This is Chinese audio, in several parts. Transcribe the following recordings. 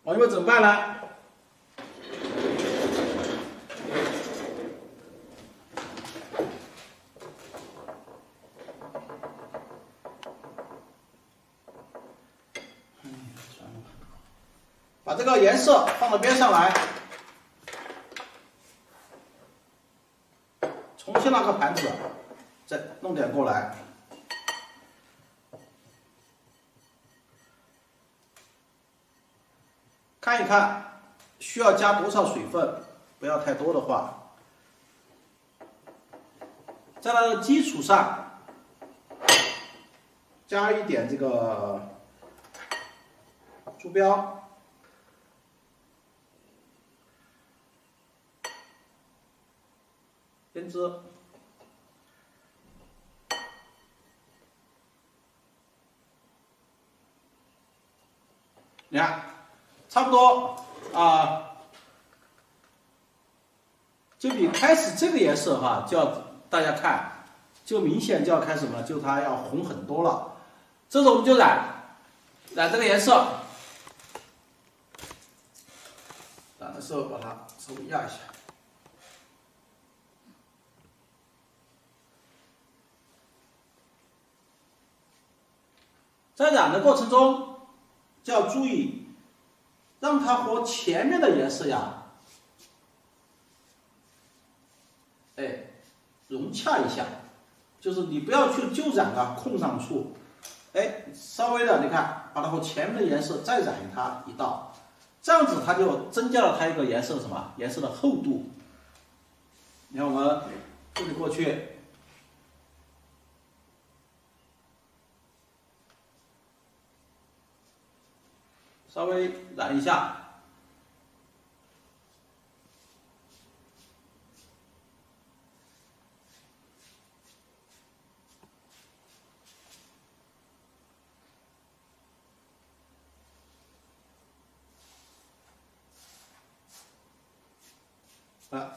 朋友们怎么办呢？把这个颜色放到边上来，重新拿个盘子，再弄点过来。看一看需要加多少水分，不要太多的话。在它的基础上加一点这个猪标，腌制，你看，差不多就比开始这个颜色哈，就要大家看，就明显就要开始什么，就它要红很多了。这时候我们就染这个颜色，染的时候把它稍微压一下。在染的过程中，就要注意，让它和前面的颜色呀，融洽一下，就是你不要去就染空上处，稍微的你看，把它和前面的颜色再染它一道，这样子它就增加了它一个颜色的什么？颜色的厚度。你看我们这里过去。稍微染一下，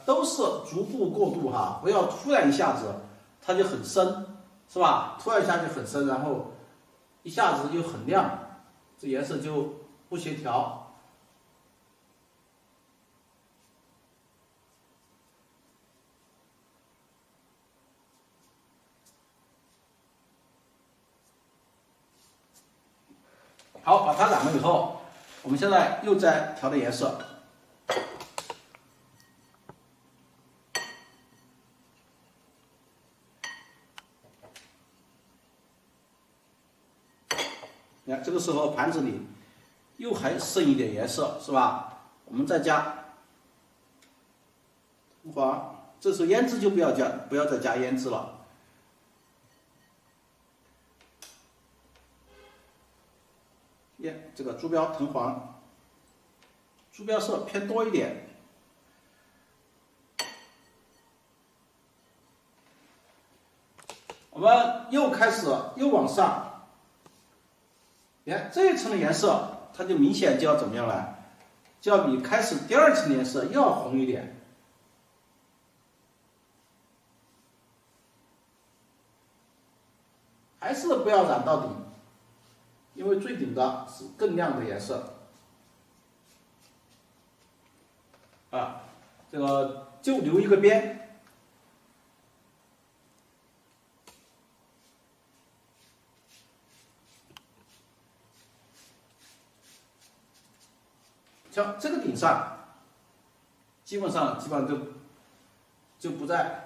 都是逐步过渡哈，不要突然一下子它就很深，是吧？突然一下就很深，然后一下子又很亮，这颜色就不协调。好，把它染了以后，我们现在又在调的颜色。你看，这个时候盘子里又还剩一点颜色，是吧？我们再加红黄，这时候胭脂就不要再加胭脂了。这个猪标藤黄，猪标色偏多一点。我们又开始往上，你看这一层的颜色，它就明显就要怎么样了？就要比开始第二层的颜色又要红一点。还是不要染到底，因为最顶的是更亮的颜色。这个就留一个边。像这个顶上，基本上就不再。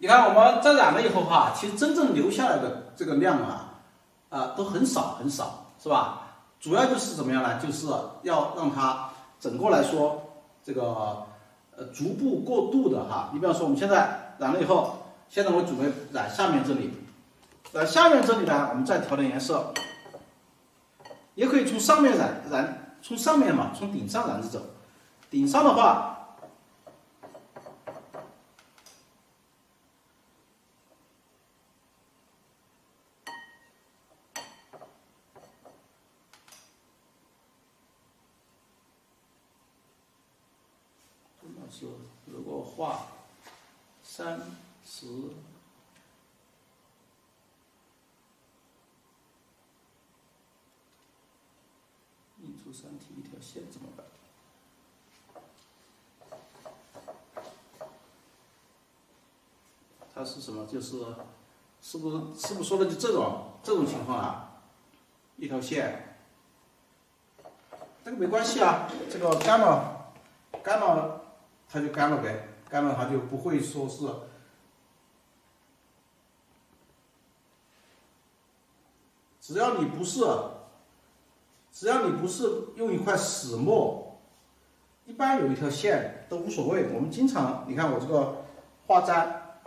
你看我们在染了以后哈，其实真正留下来的这个量都很少很少，是吧？主要就是怎么样呢？就是要让它整个来说这个逐步过渡的哈。你比方说我们现在染了以后，现在我准备染下面这里，染下面这里呢，我们再调点颜色，也可以从上面染，从上面嘛，从顶上染着走。顶上的话。是，如果画30，印出3体一条线怎么办？它是什么？是不是说的就这种情况啊？一条线，这个没关系啊，这个干了它就干了呗，干了它就不会说是，只要你不是用一块死墨，一般有一条线都无所谓。我们经常你看我这个画簪，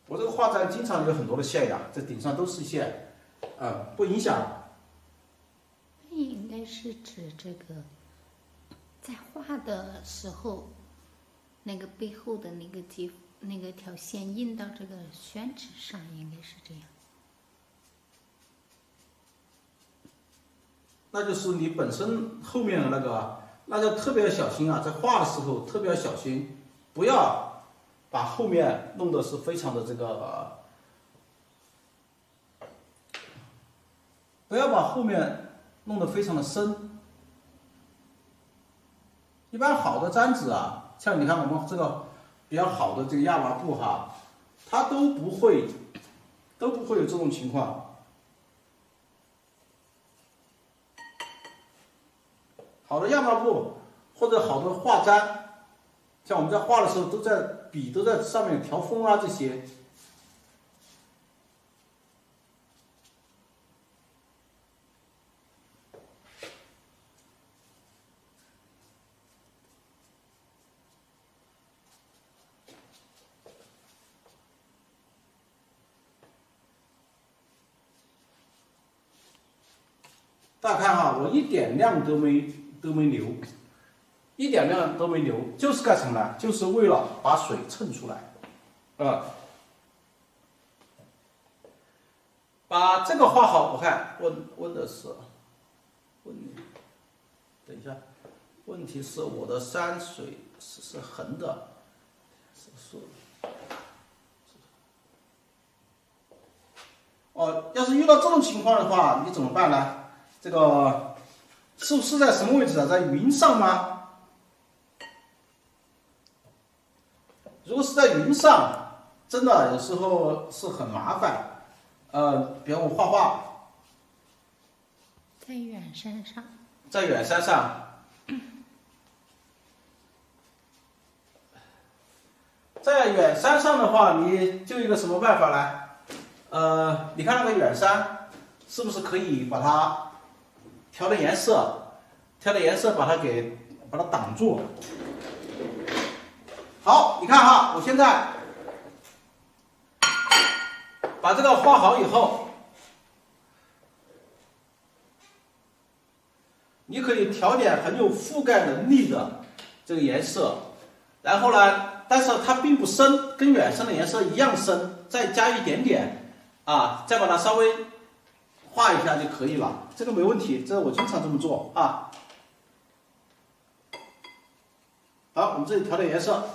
我这个画簪经常有很多的线呀，这顶上都是线，不影响。应该是指这个。在画的时候，那个背后的那个条线印到这个宣纸上，应该是这样。那就是你本身后面的那就特别要小心啊，在画的时候特别要小心，不要把后面弄得是非常的不要把后面弄得非常的深。一般好的簪子啊，像你看我们这个比较好的这个亚麻布哈，它都不会有这种情况。好的亚麻布或者好的画簪，像我们在画的时候笔都在上面调锋啊这些。大家看哈，我一点亮都没留，一点亮都没留，就是干什么呢？就是为了把水衬出来，把这个画好。我看问的是，等一下，问题是我的山水是横的，是竖的。要是遇到这种情况的话，你怎么办呢？这个是在什么位置啊？在云上吗？如果是在云上，真的有时候是很麻烦。比如我画画，在远山上，在远山上，在远山上的话，你就一个什么办法呢？你看那个远山，是不是可以把它调的颜色把它挡住？好，你看哈，我现在把这个画好以后，你可以调点很有覆盖能力的这个颜色，然后呢，但是它并不深，跟远山的颜色一样深，再加一点点再把它稍微画一下就可以了，这个没问题，这我经常这么做啊。好，我们这里调点颜色，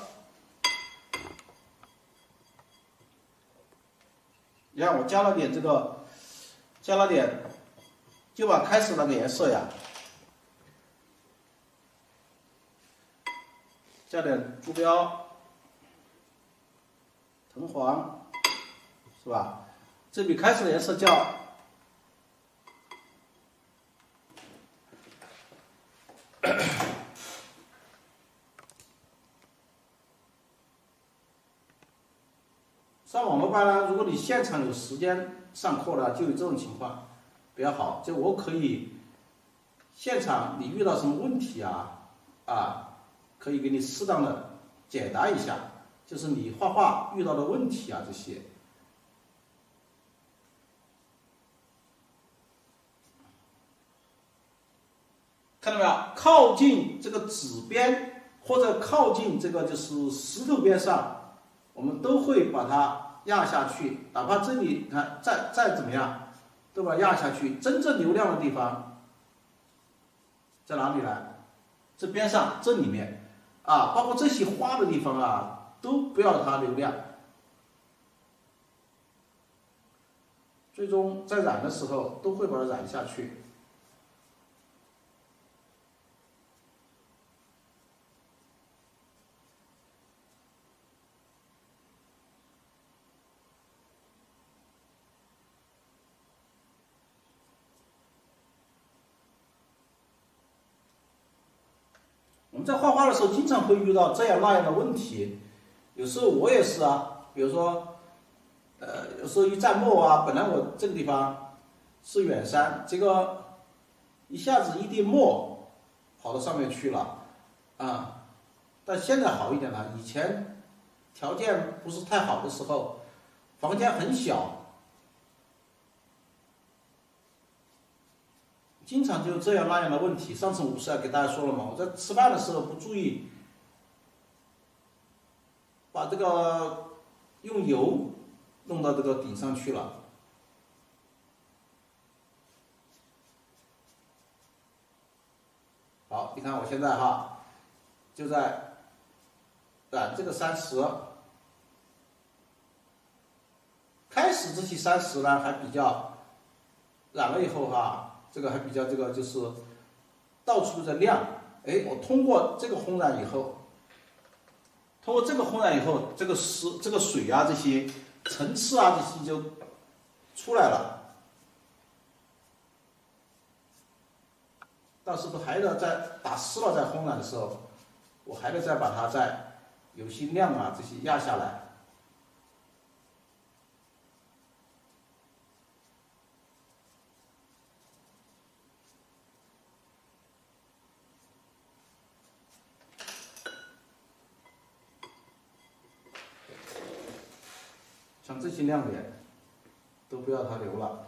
你看我加了点就把开始那个颜色呀，加点朱标、藤黄，是吧？这比开始的颜色叫上网络班呢，如果你现场有时间上课呢，就有这种情况比较好，就我可以现场你遇到什么问题可以给你适当的解答一下，就是你画画遇到的问题这些。看到没有？靠近这个纸边或者靠近这个就是石头边上，我们都会把它压下去，哪怕这里看再怎么样，都把它压下去。真正流量的地方在哪里呢？这边上这里面包括这些花的地方都不要它流量。最终在染的时候都会把它染下去。我们在画画的时候，经常会遇到这样那样的问题。有时候我也是比如说，有时候一蘸墨本来我这个地方是远山，这个一下子一滴墨跑到上面去了但现在好一点了。以前条件不是太好的时候，房间很小，经常就这样那样的问题。上次我不是给大家说了吗？我在吃饭的时候不注意，把这个用油弄到这个顶上去了。好，你看我现在就在染这个山石。开始这些山石呢还比较染了以后这个还比较就是到处都在亮。我通过这个烘染以后，这个水这些层次这些就出来了。到时候还得再打湿了再烘染的时候，我还得再把它再有些亮这些压下来。像这些亮点都不要它留了。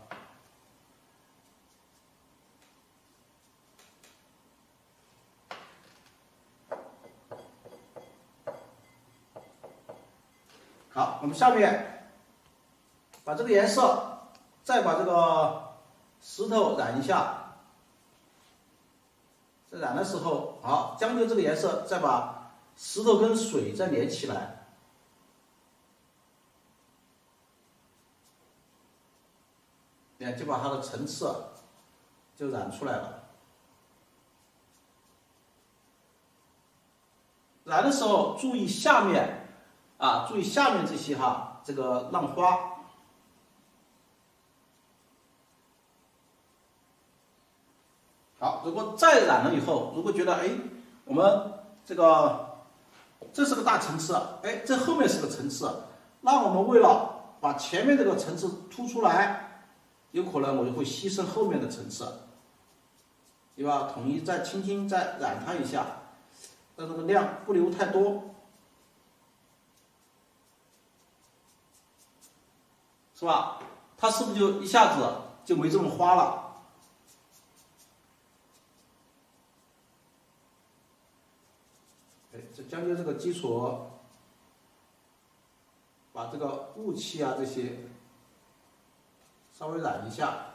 好，我们下面把这个颜色再把这个石头染一下。在染的时候，将就这个颜色，再把石头跟水再连起来。就把它的层次就染出来了。染的时候注意下面注意下面这些这个浪花。好，如果再染了以后，如果觉得我们这是个大层次，这后面是个层次，那我们为了把前面这个层次突出来，有可能我就会牺牲后面的层次，对吧？统一再轻轻再染它一下，让这个量不留太多，是吧？它是不是就一下子就没这么花了？这将就这个基础，把这个雾气这些稍微染一下。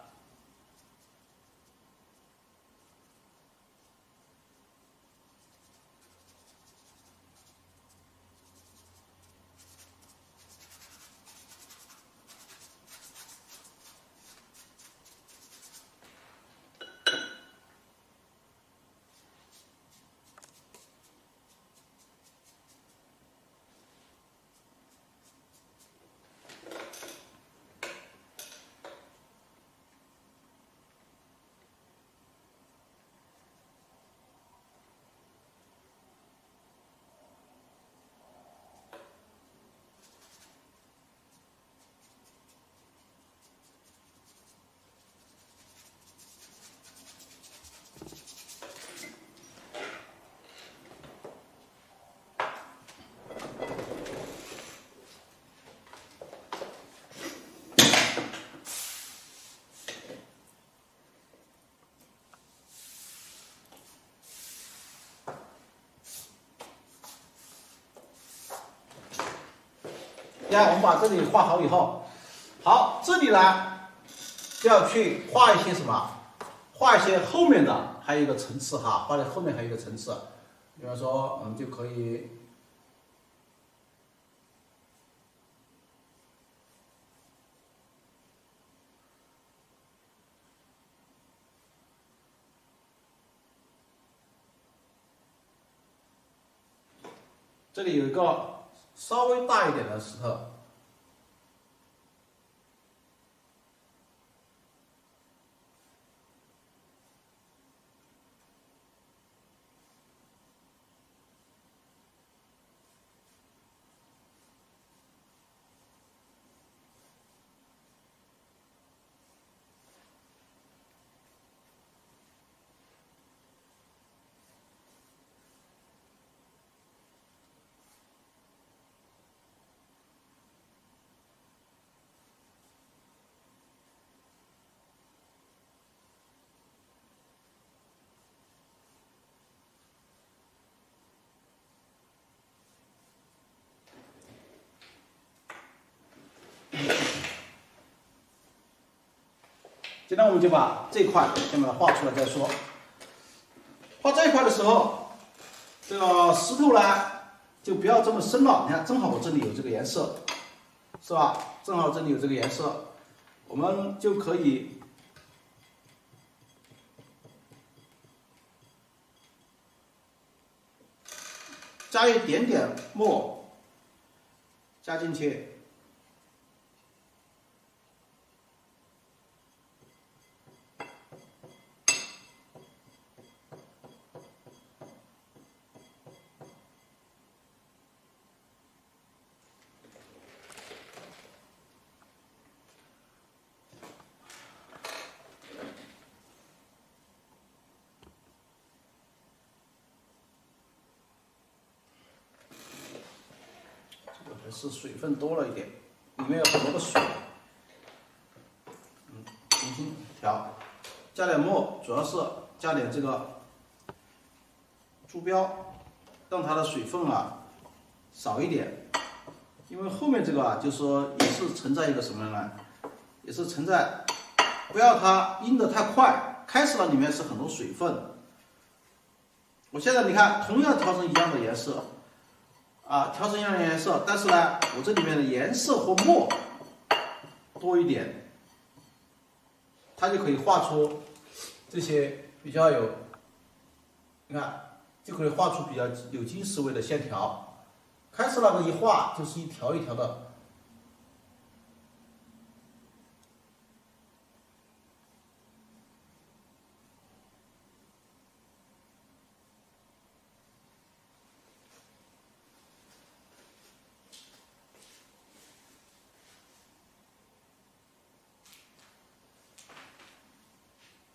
你看，我们把这里画好以后，好，这里呢就要去画一些什么？画一些后面的，还有一个层次哈，画在后面还有一个层次。比方说，我们就可以。这里有一个稍微大一点的石头，现在我们就把这块先把它画出来再说。画这一块的时候，这个石头呢就不要这么深了。你看，正好我这里有这个颜色，是吧？正好这里有这个颜色，我们就可以加一点点墨加进去。还是水分多了一点，里面有很多的水。重新调，加点墨，主要是加点这个珠标，让它的水分啊少一点。因为后面这个啊，就说也是存在一个什么呢？也是存在不要它阴得太快，开始了里面是很多水分。我现在你看，同样调成一样的颜色。调成一样的颜色，但是呢，我这里面的颜色或墨多一点，它就可以画出这些比较有，你看就可以画出比较有金石味的线条。开始那个一画就是一条一条的。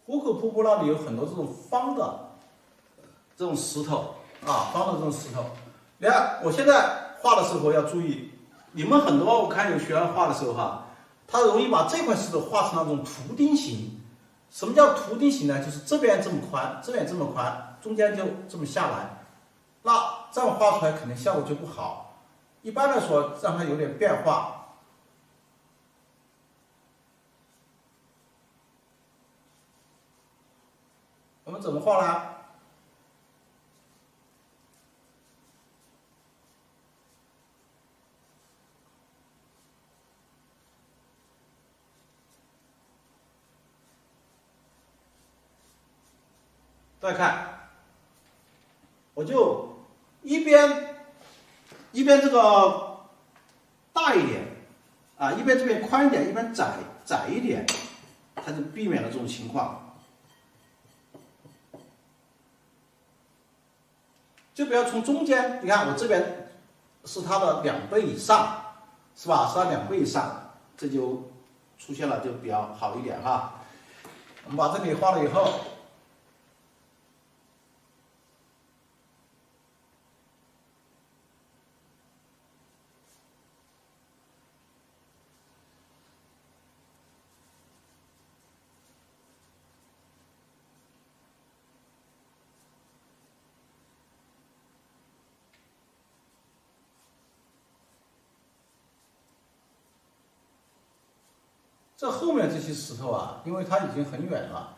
壶口瀑布那里有很多这种方的这种石头啊，方的这种石头。你看我现在画的时候要注意，你们很多我看有学员画的时候哈，他容易把这块石头画成那种图钉形。什么叫图钉形呢？就是这边这么宽，这边这么宽，中间就这么下来。那这样画出来肯定效果就不好。一般来说，让它有点变化。我们怎么画呢？再看，我就一边这个大一点啊，一边这边宽一点，一边窄一点，它就避免了这种情况。就不要从中间，你看我这边是它的2倍以上，是吧？是它2倍以上，这就出现了，就比较好一点哈。我们把这里画了以后，这后面这些石头啊，因为它已经很远了，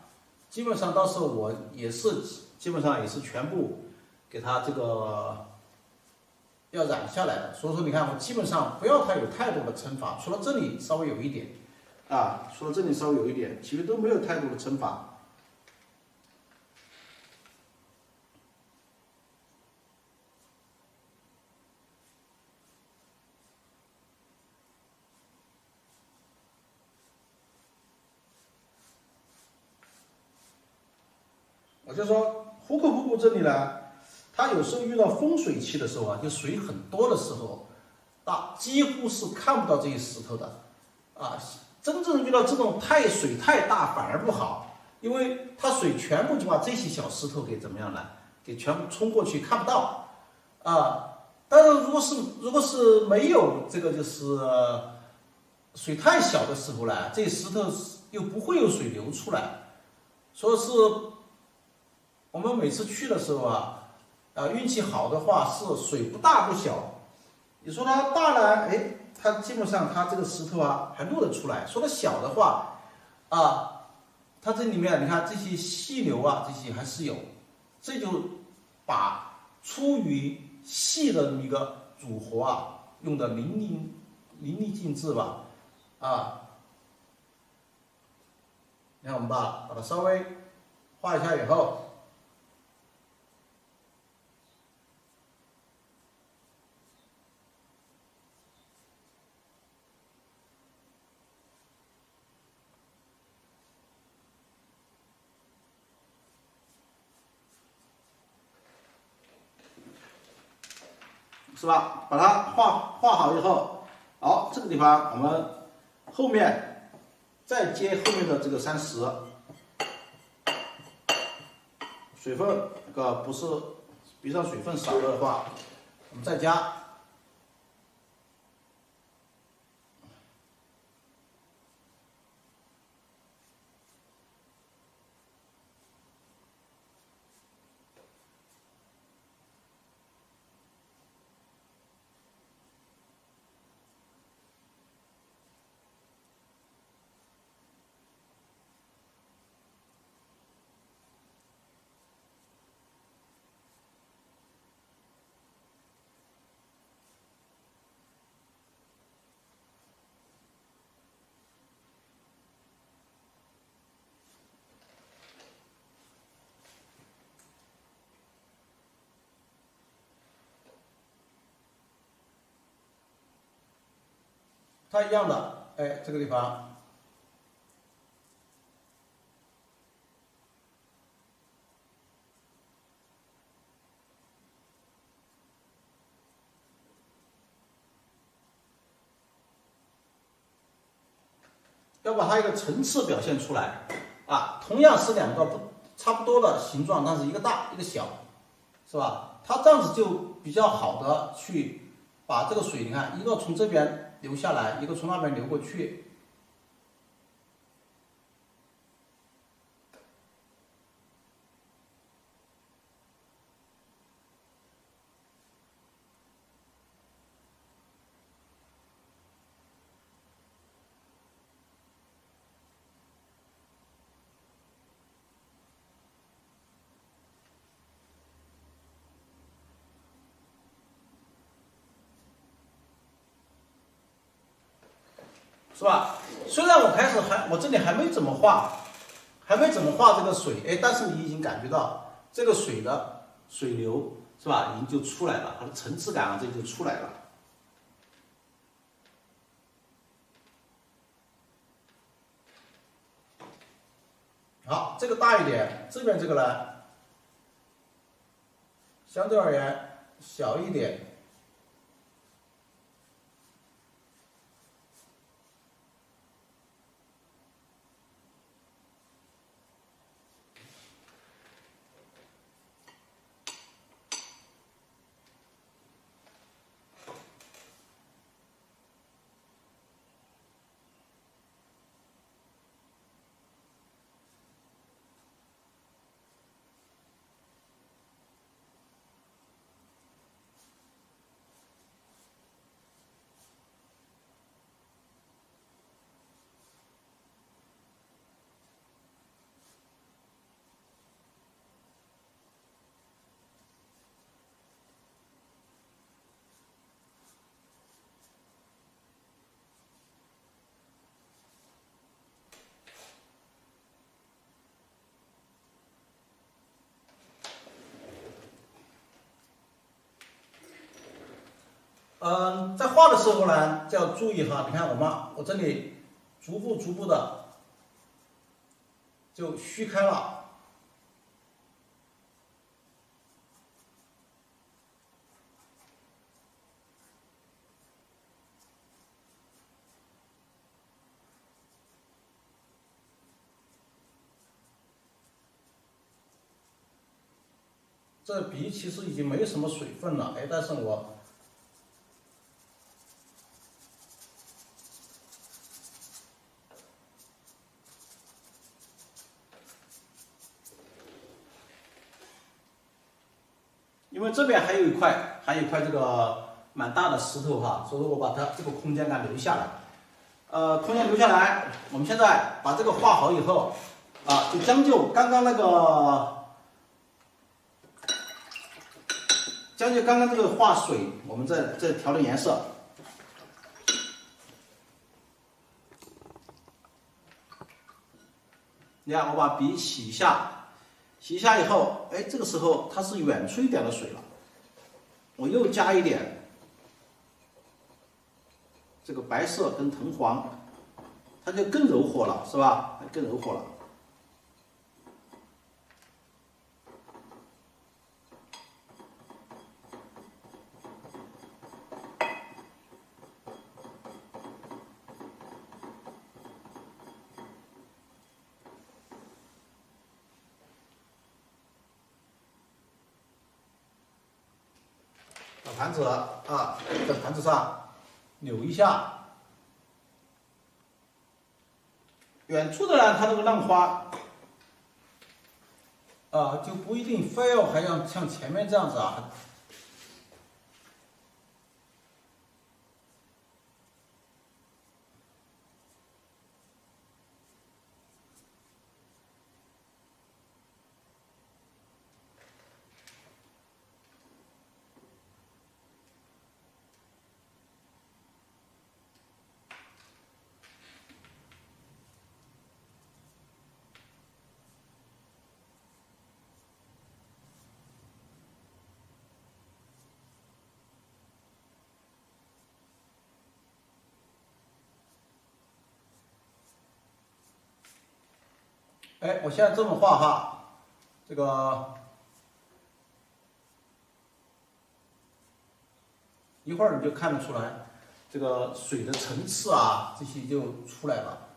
基本上到时候我也是基本上也是全部给它这个要染下来的。所以说你看，我基本上不要它有太多的撑法，除了这里稍微有一点啊，除了这里稍微有一点，其余都没有太多的撑法。我就说壶口瀑布这里呢，它有时候遇到丰水期的时候啊，就水很多的时候，几乎是看不到这些石头的啊。真正遇到这种水太大反而不好，因为它水全部就把这些小石头给怎么样了，给全部冲过去看不到啊。但是如果是没有这个就是水太小的时候呢，这些石头又不会有水流出来，所以是。我们每次去的时候啊，运气好的话是水不大不小。你说它大呢，哎，它基本上它这个石头啊还露得出来；说它小的话，它这里面你看这些细流啊，这些还是有，这就把出于细的一个组合啊，用的淋漓尽致吧，你看我们把它稍微画一下以后。是吧？把它画好以后，好，这个地方我们后面再接后面的这个山石，水分这个不是，比上水分少了的话，我们再加。它一样的，哎，这个地方要把它一个层次表现出来啊。同样是两个差不多的形状，但是一个大一个小，是吧？它这样子就比较好的去把这个水，你看一个从这边流下来，一个从那边流过去。是吧？虽然我这里还没怎么画这个水，哎，但是你已经感觉到这个水的水流是吧，已经就出来了，它的层次感啊，这就出来了。好，这个大一点，这边这个呢，相对而言小一点。在画的时候呢，就要注意哈，你看我这里逐步的就虚开了。这笔其实已经没什么水分了，哎，但是因为这边还有一块这个蛮大的石头哈，所以我把它这个空间感留下来。空间留下来，我们现在把这个画好以后，就将就刚刚这个画水，我们这调的颜色。你看，我把笔洗一下，洗一下以后，哎，这个时候它是远出一点的水了，我又加一点这个白色跟藤黄，它就更柔和了，是吧？更柔和了。把盘子在盘子上扭一下。远处的呢，它这个浪花就不一定非要还要像前面这样子啊。哎，我现在这么画哈，这个一会儿你就看得出来，这个水的层次啊，这些就出来了。